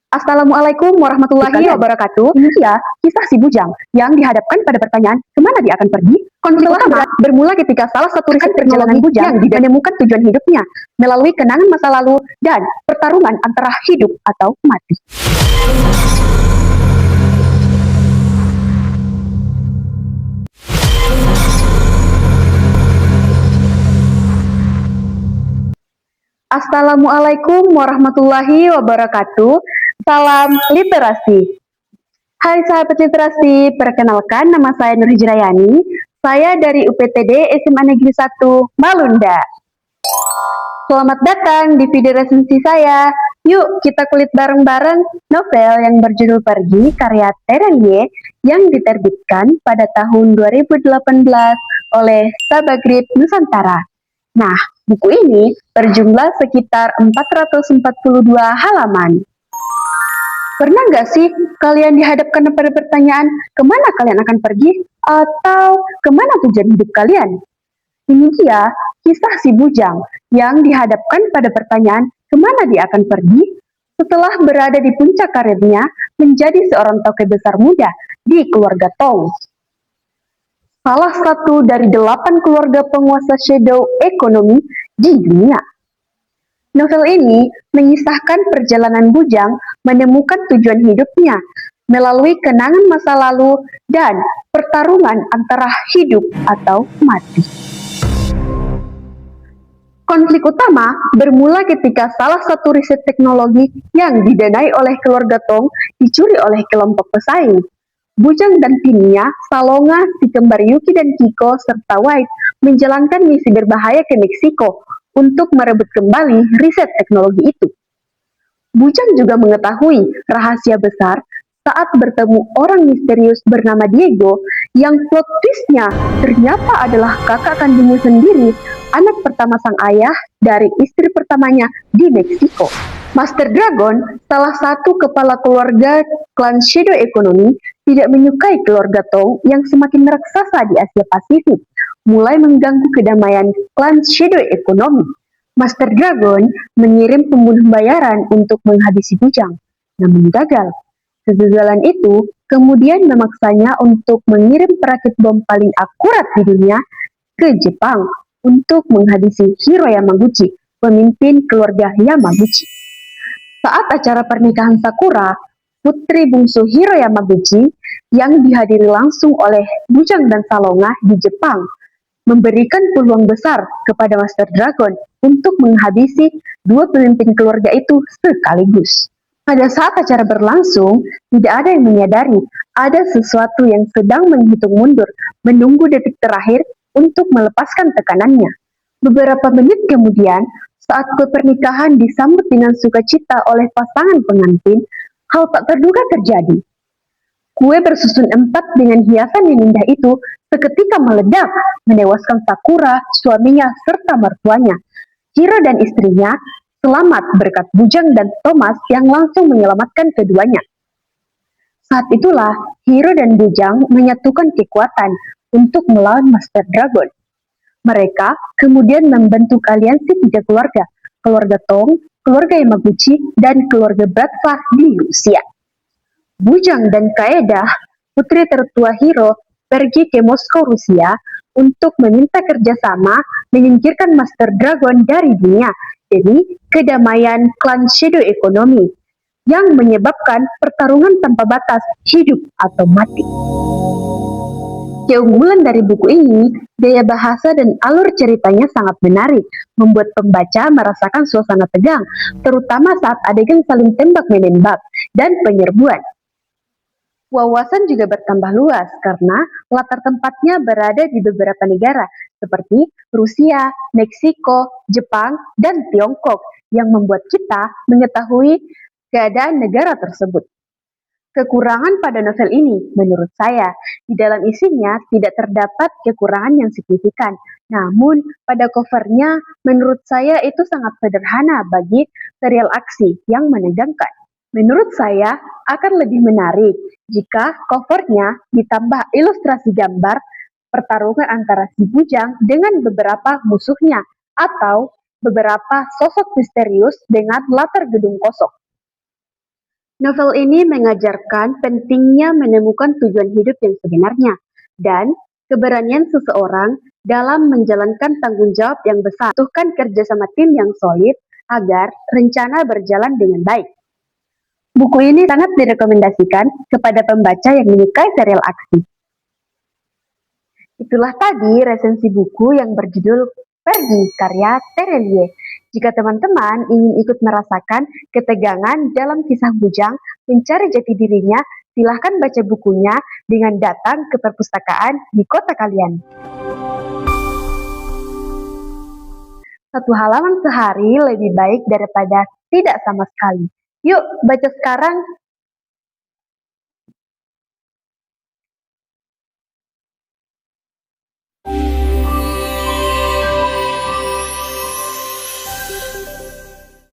Assalamualaikum warahmatullahi wabarakatuh. Ini dia kisah si bujang yang dihadapkan pada pertanyaan kemana dia akan pergi. Konflik utama bermula ketika salah satu riset perjalanan bujang menemukan tujuan hidupnya melalui kenangan masa lalu dan pertarungan antara hidup atau mati. Assalamualaikum warahmatullahi wabarakatuh. Salam literasi. Hai sahabat literasi, perkenalkan nama saya Nur Hijrayani. Saya dari UPTD SMA Negeri 1 Malunda. Selamat datang di video resensi saya. Yuk kita kulik bareng-bareng novel yang berjudul Pergi karya Terelie yang diterbitkan pada tahun 2018 oleh Sabagrip Nusantara. Nah, buku ini berjumlah sekitar 442 halaman. Pernah nggak sih kalian dihadapkan pada pertanyaan kemana kalian akan pergi atau kemana tujuan hidup kalian? Ini dia kisah si bujang yang dihadapkan pada pertanyaan kemana dia akan pergi setelah berada di puncak karirnya menjadi seorang tokoh besar muda di keluarga Tong. Salah satu dari 8 keluarga penguasa shadow ekonomi di dunia. Novel ini mengisahkan perjalanan bujang menemukan tujuan hidupnya melalui kenangan masa lalu dan pertarungan antara hidup atau mati. Konflik utama bermula ketika salah satu riset teknologi yang didanai oleh keluarga Tong dicuri oleh kelompok pesaing. Bujang dan timnya, Salonga, si kembar Yuki dan Kiko, serta White menjalankan misi berbahaya ke Meksiko untuk merebut kembali riset teknologi itu. Bujang juga mengetahui rahasia besar saat bertemu orang misterius bernama Diego yang plot twist-nya ternyata adalah kakak kandungnya sendiri, anak pertama sang ayah dari istri pertamanya di Meksiko. Master Dragon, salah satu kepala keluarga klan Shadow Economy, tidak menyukai keluarga Tong yang semakin meraksasa di Asia Pasifik, mulai mengganggu kedamaian klan Shadow Economy. Master Dragon mengirim pembunuh bayaran untuk menghabisi bujang, namun gagal. Kegagalan itu kemudian memaksanya untuk mengirim perakit bom paling akurat di dunia ke Jepang untuk menghabisi Hiro Yamaguchi, pemimpin keluarga Yamaguchi. Saat acara pernikahan Sakura, putri bungsu Hiro Yamaguchi yang dihadiri langsung oleh Bujang dan Salonga di Jepang, memberikan peluang besar kepada Master Dragon untuk menghabisi dua pemimpin keluarga itu sekaligus. Pada saat acara berlangsung, tidak ada yang menyadari ada sesuatu yang sedang menghitung mundur, menunggu detik terakhir untuk melepaskan tekanannya. Beberapa menit kemudian, saat kue pernikahan disambut dengan sukacita oleh pasangan pengantin, hal tak terduga terjadi. Kue bersusun 4 dengan hiasan yang indah itu seketika meledak, menewaskan Sakura, suaminya, serta mertuanya. Hiro dan istrinya selamat berkat Bujang dan Thomas yang langsung menyelamatkan keduanya. Saat itulah, Hiro dan Bujang menyatukan kekuatan untuk melawan Master Dragon. Mereka kemudian membentuk aliansi 3 keluarga, keluarga Tong, keluarga Yamaguchi, dan keluarga Bratva di Rusia. Bujang dan Kaeda, putri tertua Hiro, pergi ke Moskow, Rusia untuk meminta kerjasama menyingkirkan Master Dragon dari dunia demi kedamaian klan Shadow Economy yang menyebabkan pertarungan tanpa batas hidup atau mati. Keunggulan dari buku ini, gaya bahasa dan alur ceritanya sangat menarik, membuat pembaca merasakan suasana tegang, terutama saat adegan saling tembak-menembak dan penyerbuan. Wawasan juga bertambah luas karena latar tempatnya berada di beberapa negara seperti Rusia, Meksiko, Jepang, dan Tiongkok yang membuat kita mengetahui keadaan negara tersebut. Kekurangan pada novel ini, menurut saya, di dalam isinya tidak terdapat kekurangan yang signifikan. Namun, pada covernya, menurut saya itu sangat sederhana bagi serial aksi yang menegangkan. Menurut saya, akan lebih menarik jika covernya ditambah ilustrasi gambar pertarungan antara si bujang dengan beberapa musuhnya atau beberapa sosok misterius dengan latar gedung kosong. Novel ini mengajarkan pentingnya menemukan tujuan hidup yang sebenarnya dan keberanian seseorang dalam menjalankan tanggung jawab yang besar. Butuhkan kerjasama tim yang solid agar rencana berjalan dengan baik. Buku ini sangat direkomendasikan kepada pembaca yang menyukai serial aksi. Itulah tadi resensi buku yang berjudul Pergi karya Terelie. Jika teman-teman ingin ikut merasakan ketegangan dalam kisah Bujang mencari jati dirinya, silahkan baca bukunya dengan datang ke perpustakaan di kota kalian. Satu halaman sehari lebih baik daripada tidak sama sekali. Yuk, baca sekarang!